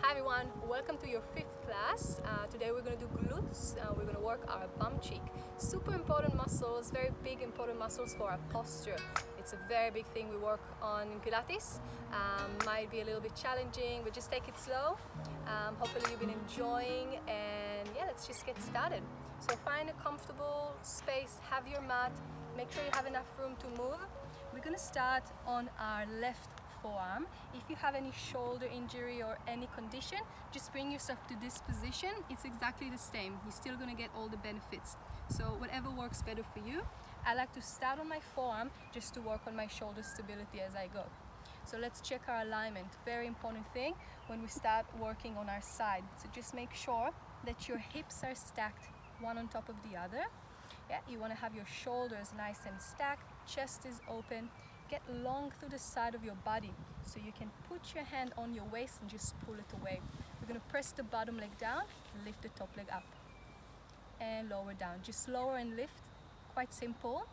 Hi everyone, welcome to your fifth class. Today we're going to do glutes. We're going to work our bum cheek. Super important muscles, very big important muscles for our posture. It's a very big thing we work on in Pilates. Might be a little bit challenging, but just take it slow. Hopefully you've been enjoying, and yeah, let's just get started. So find a comfortable space, have your mat, make sure you have enough room to move. We're going to start on our left forearm. If you have any shoulder injury or any condition, just bring yourself to this position. It's exactly the same. You're still going to get all the benefits. So whatever works better for you. I like to start on my forearm just to work on my shoulder stability as I go. So let's check our alignment. Very important thing when we start working on our side. So just make sure that your hips are stacked one on top of the other. Yeah, you want to have your shoulders nice and stacked, chest is open. Get long through the side of your body so you can put your hand on your waist and just pull it away. We're going to press the bottom leg down, lift the top leg up and lower down. Just lower and lift, quite simple.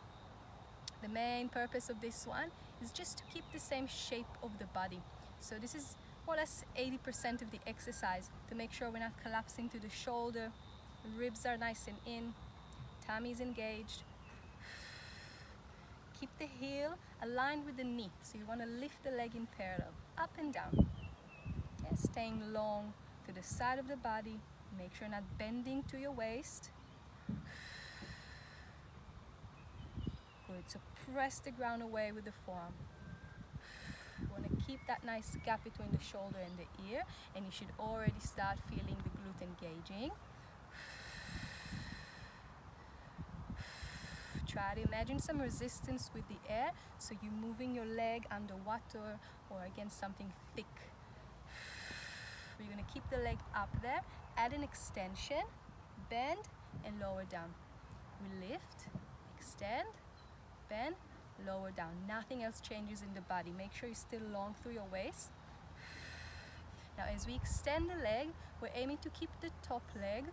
The main purpose of this one is just to keep the same shape of the body. So this is more or less 80% of the exercise, to make sure we're not collapsing to the shoulder, ribs are nice and in, tummy is engaged. Keep the heel aligned with the knee, so you want to lift the leg in parallel, up and down. Okay, staying long to the side of the body. Make sure not bending to your waist. Good, so press the ground away with the forearm. You want to keep that nice gap between the shoulder and the ear, and you should already start feeling the glute engaging. Try to imagine some resistance with the air, so you're moving your leg underwater or against something thick. You're going to keep the leg up there, add an extension, bend and lower down. We lift, extend, bend, lower down. Nothing else changes in the body. Make sure you're still long through your waist. Now as we extend the leg, we're aiming to keep the top leg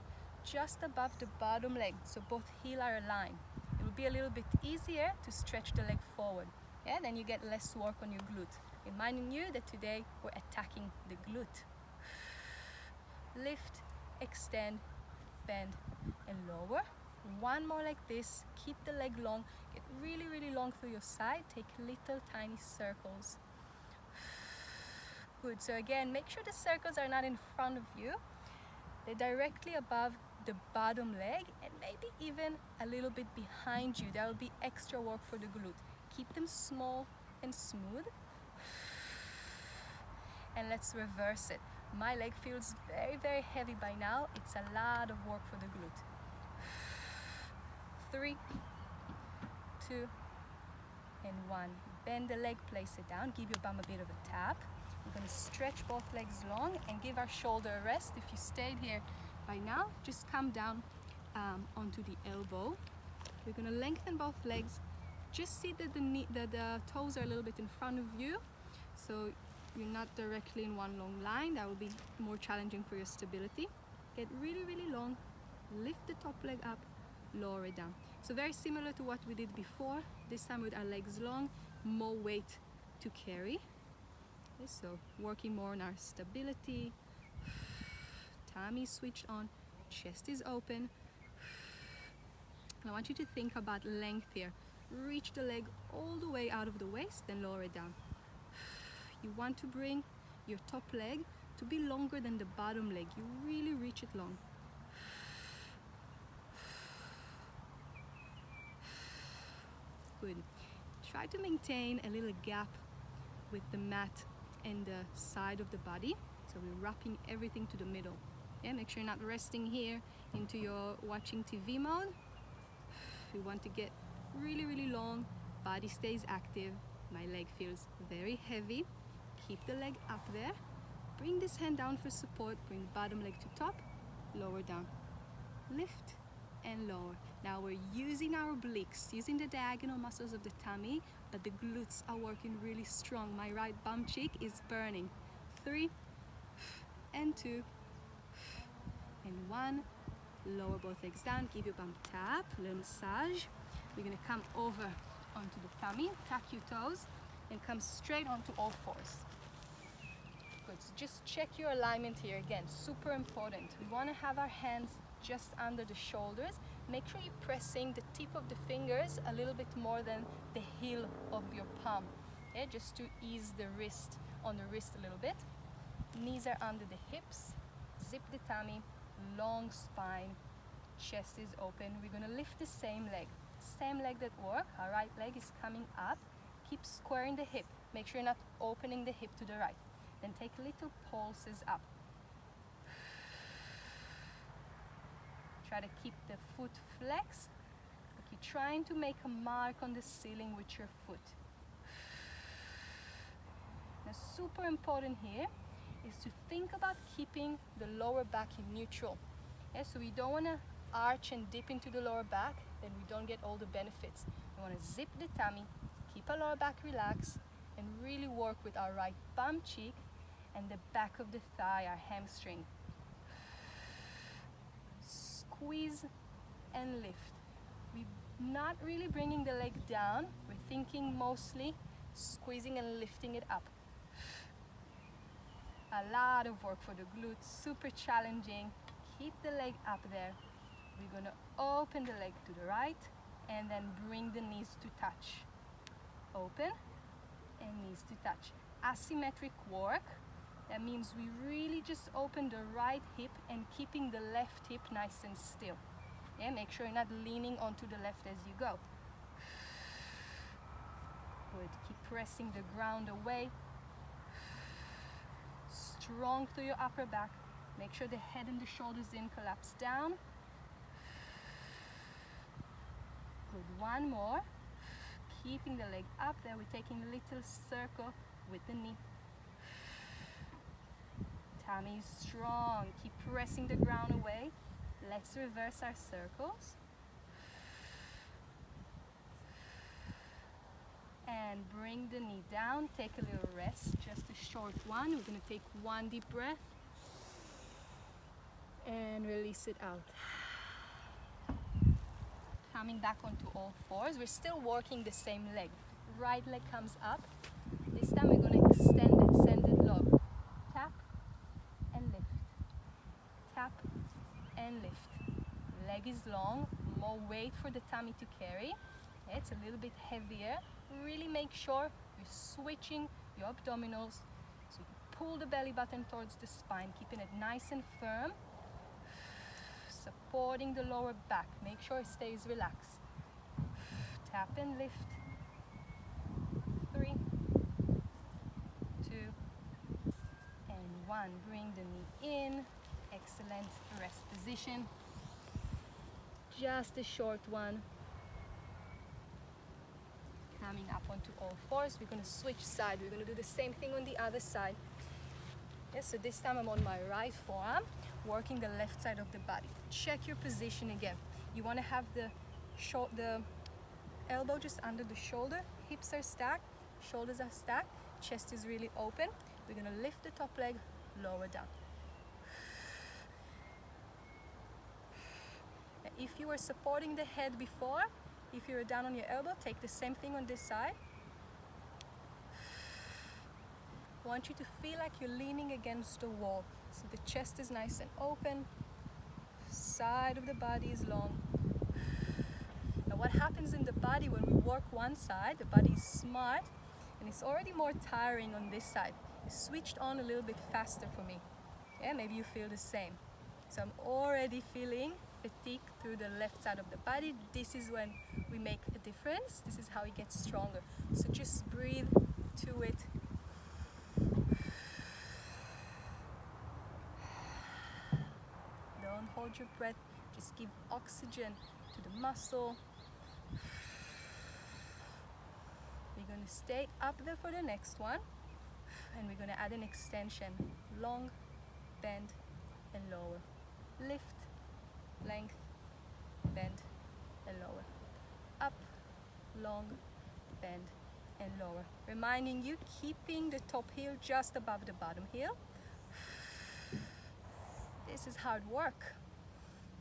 just above the bottom leg, so both heels are aligned. It will be a little bit easier to stretch the leg forward. Yeah, then you get less work on your glute. Reminding you that today we're attacking the glute. Lift, extend, bend and lower. One more like this. Keep the leg long. Get really, really long through your side. Take little tiny circles. Good. So again, make sure the circles are not in front of you. They're directly above the bottom leg and maybe even a little bit behind you. That will be extra work for the glute. Keep them small and smooth. And let's reverse it. My leg feels very, very heavy by now. It's a lot of work for the glute. 3, 2, and 1. Bend the leg, place it down. Give your bum a bit of a tap. We're going to stretch both legs long and give our shoulder a rest. If you stayed here by now, just come down onto the elbow. We're going to lengthen both legs. Just see that the toes are a little bit in front of you, so you're not directly in one long line. That will be more challenging for your stability. Get really, really long. Lift the top leg up, lower it down. So very similar to what we did before, this time with our legs long, more weight to carry. Okay, so working more on our stability. Tummy switched on, chest is open. I want you to think about length here. Reach the leg all the way out of the waist, then lower it down. You want to bring your top leg to be longer than the bottom leg. You really reach it long. Good. Try to maintain a little gap with the mat and the side of the body. So we're wrapping everything to the middle. Yeah, make sure you're not resting here into your watching TV mode. We want to get really, really long. Body stays active. My leg feels very heavy. Keep the leg up there. Bring this hand down for support. Bring the bottom leg to top. Lower down. Lift and lower. Now we're using our obliques, using the diagonal muscles of the tummy, but the glutes are working really strong. My right bum cheek is burning. 3 and 2 and 1. Lower both legs down. Give your bum a tap, a little massage. We're going to come over onto the tummy, tuck your toes, and come straight onto all fours. Good, so just check your alignment here again, super important. We want to have our hands just under the shoulders. Make sure you're pressing the tip of the fingers a little bit more than the heel of your palm. Yeah, just to ease the wrist, on the wrist a little bit. Knees are under the hips, zip the tummy, long spine, chest is open. We're going to lift the same leg that worked. Our right leg is coming up. Keep squaring the hip. Make sure you're not opening the hip to the right. Then take little pulses up. Try to keep the foot flexed, like you're trying to make a mark on the ceiling with your foot. Now, super important here is to think about keeping the lower back in neutral. Yeah, so we don't want to arch and dip into the lower back, then we don't get all the benefits. We want to zip the tummy, keep our lower back relaxed, and really work with our right bum cheek and the back of the thigh, our hamstring. Squeeze and lift. We're not really bringing the leg down, we're thinking mostly squeezing and lifting it up. A lot of work for the glutes, super challenging. Keep the leg up there. We're going to open the leg to the right and then bring the knees to touch. Open and knees to touch. Asymmetric work. That means we really just open the right hip and keeping the left hip nice and still. Yeah, make sure you're not leaning onto the left as you go. Good. Keep pressing the ground away. Strong through your upper back. Make sure the head and the shoulders in, collapse down. Good, one more. Keeping the leg up there, we're taking a little circle with the knee. Tummy is strong, keep pressing the ground away. Let's reverse our circles. And bring the knee down, take a little rest, just a short one. We're going to take one deep breath and release it out. Coming back onto all fours, we're still working the same leg. Right leg comes up. This time we're going to extend it, send it low. Tap and lift. Tap and lift. Leg is long, more weight for the tummy to carry. It's a little bit heavier. Really make sure you're switching your abdominals. So you pull the belly button towards the spine, keeping it nice and firm. Supporting the lower back. Make sure it stays relaxed. Tap and lift. 3, 2, and 1. Bring the knee in. Excellent. Rest position. Just a short one. Coming up onto all fours. We're going to switch side. We're going to do the same thing on the other side. Yes, so this time I'm on my right forearm, working the left side of the body. Check your position again. You want to have the elbow just under the shoulder, hips are stacked, shoulders are stacked, chest is really open. We're going to lift the top leg, lower down. Now, if you were supporting the head before, if you were down on your elbow, take the same thing on this side. I want you to feel like you're leaning against the wall. So the chest is nice and open, side of the body is long. Now what happens in the body when we work one side, the body is smart and it's already more tiring on this side. It's switched on a little bit faster for me. Yeah, maybe you feel the same. So I'm already feeling fatigue through the left side of the body. This is when we make a difference. This is how it gets stronger. So just breathe to it. Don't hold your breath. Just give oxygen to the muscle. We're going to stay up there for the next one. And we're going to add an extension. Long, bend, and lower. Lift, length, bend, and lower. Up, long, bend, and lower. Reminding you, keeping the top heel just above the bottom heel. This is hard work.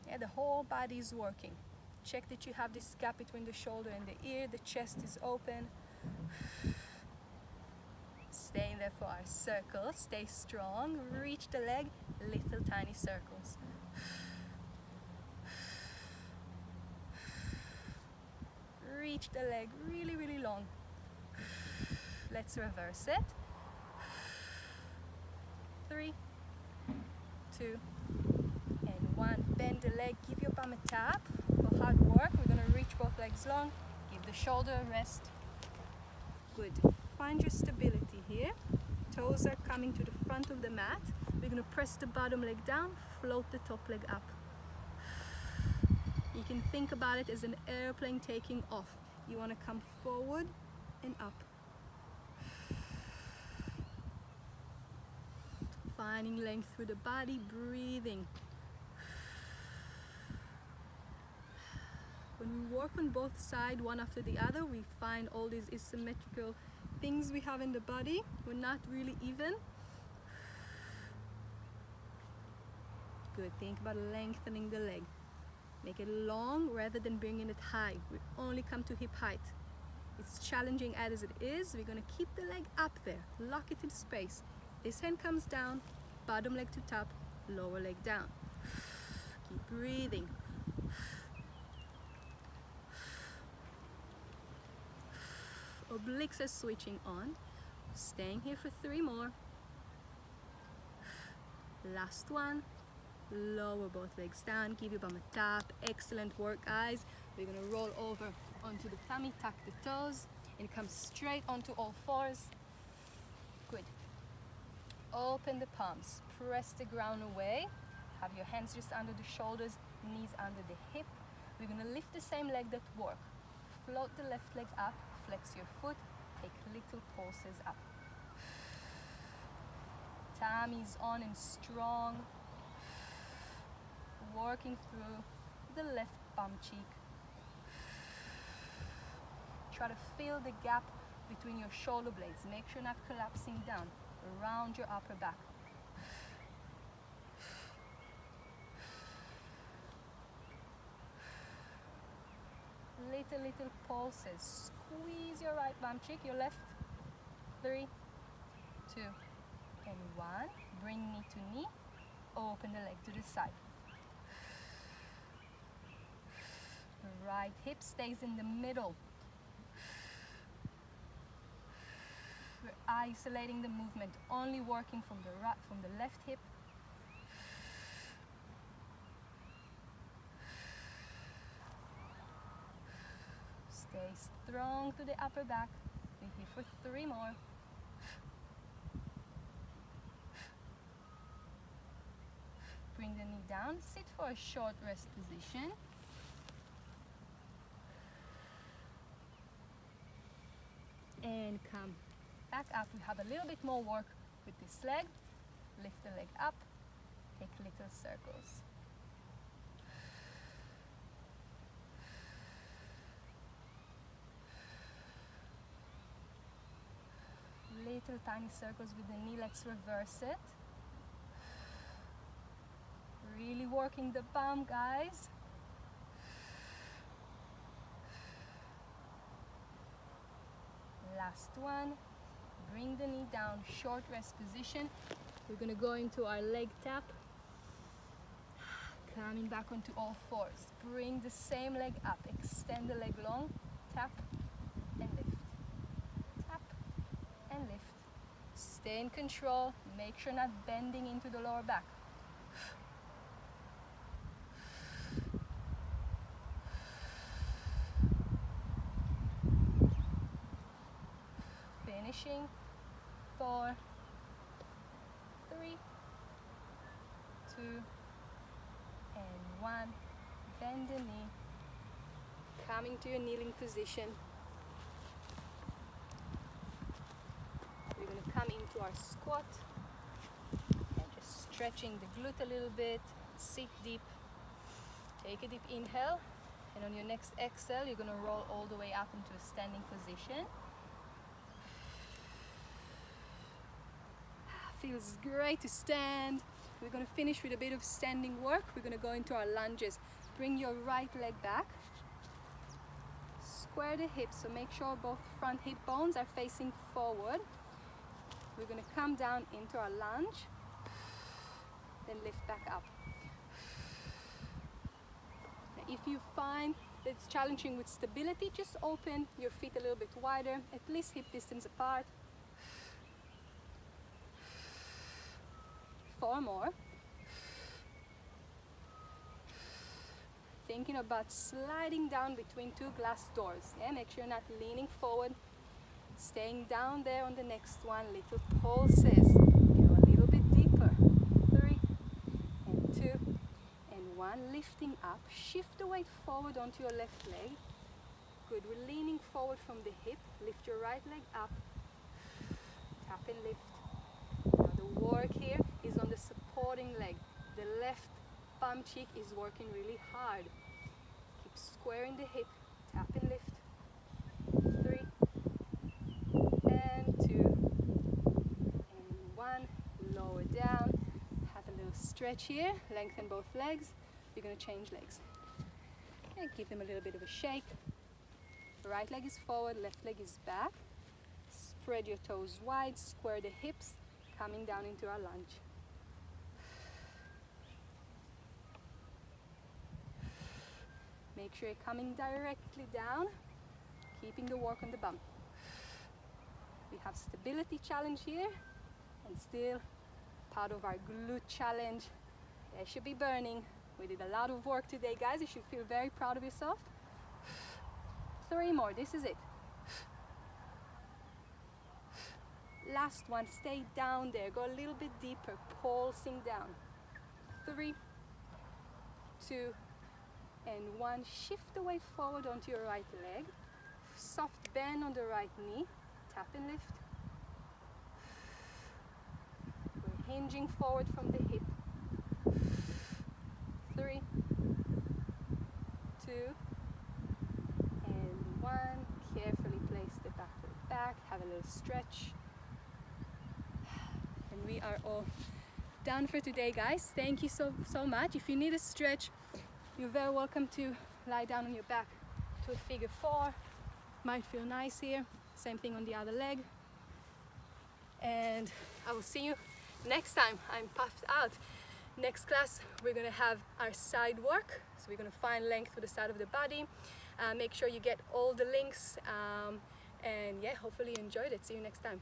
Yeah, the whole body is working. Check that you have this gap between the shoulder and the ear. The chest is open. Stay in there there for our circle. Stay strong, reach the leg, little tiny circles. Reach the leg really, really long. Let's reverse it. 3, 2, and 1. Bend the leg, give your bum a tap. For hard work, we're going to reach both legs long. Give the shoulder a rest. Good. Find your stability here. Toes are coming to the front of the mat. We're going to press the bottom leg down, float the top leg up. You can think about it as an airplane taking off. You want to come forward and up. Finding length through the body, breathing. When we work on both sides, one after the other, we find all these asymmetrical things we have in the body. We're not really even. Good. Think about lengthening the leg. Make it long rather than bringing it high. We only come to hip height. It's challenging as it is. We're going to keep the leg up there. Lock it in space. This hand comes down, bottom leg to top, lower leg down. Keep breathing. Obliques are switching on. Staying here for 3 more. Last one. Lower both legs down. Give your bum a tap. Excellent work, guys. We're going to roll over onto the tummy, tuck the toes, and come straight onto all fours. Good. Open the palms. Press the ground away. Have your hands just under the shoulders, knees under the hip. We're going to lift the same leg that work. Float the left leg up. Flex your foot, take little pulses up. Tummy's on and strong. Working through the left bum cheek. Try to feel the gap between your shoulder blades. Make sure not collapsing down. Around your upper back. Little pulses. Squeeze your right bum cheek, your left. 3, 2, and 1. Bring knee to knee. Open the leg to the side. The right hip stays in the middle. We're isolating the movement, only working from the left hip. Stay strong to the upper back. We're here for 3 more. Bring the knee down. Sit for a short rest position. And come back up. We have a little bit more work with this leg. Lift the leg up. Take little circles. Little tiny circles with the knee. Let's reverse it. Really working the bum, guys. Last one. Bring the knee down, short rest position. We're going to go into our leg tap. Coming back onto all fours. Bring the same leg up. Extend the leg long. Tap and lift. Tap and lift. Stay in control. Make sure not bending into the lower back. Finishing. 4, 3, 2, and 1. Bend the knee. Coming to your kneeling position. We're going to come into our squat. And just stretching the glute a little bit. Sit deep. Take a deep inhale. And on your next exhale, you're going to roll all the way up into a standing position. Feels great to stand. We're going to finish with a bit of standing work. We're going to go into our lunges. Bring your right leg back. Square the hips, so make sure both front hip bones are facing forward. we're going to come down into our lunge, then lift back up. Now, if you find that it's challenging with stability, just open your feet a little bit wider, at least hip distance apart. 4 more. Thinking about sliding down between 2 glass doors. Yeah, make sure you're not leaning forward. Staying down there on the next one. Little pulses. Go a little bit deeper. 3 and 2 and 1. Lifting up. Shift the weight forward onto your left leg. Good. We're leaning forward from the hip. Lift your right leg up. Tap and lift. Now the work here is on the supporting leg. The left bum cheek is working really hard. Keep squaring the hip. Tap and lift. 3 and 2 and 1. Lower down. Have a little stretch here. Lengthen both legs. You're going to change legs. And give them a little bit of a shake. Right leg is forward, left leg is back. Spread your toes wide, square the hips, coming down into our lunge. Make sure you're coming directly down, keeping the work on the bum. We have stability challenge here, and still part of our glute challenge. They should be burning. We did a lot of work today, guys. You should feel very proud of yourself. 3 more, this is it. Last one, stay down there, go a little bit deeper, pulsing down. 3, 2, and 1. Shift the weight forward onto your right leg. Soft bend on the right knee. Tap and lift. We're hinging forward from the hip. 3, 2, and 1. Carefully place the back foot back. Have a little stretch. And we are all done for today, guys. Thank you so much. If you need a stretch, you're very welcome to lie down on your back to a figure 4. Might feel nice here. Same thing on the other leg. And I will see you next time. I'm puffed out. Next class, we're gonna have our side work. So we're gonna find length to the side of the body. Make sure you get all the links. And yeah, hopefully you enjoyed it. See you next time.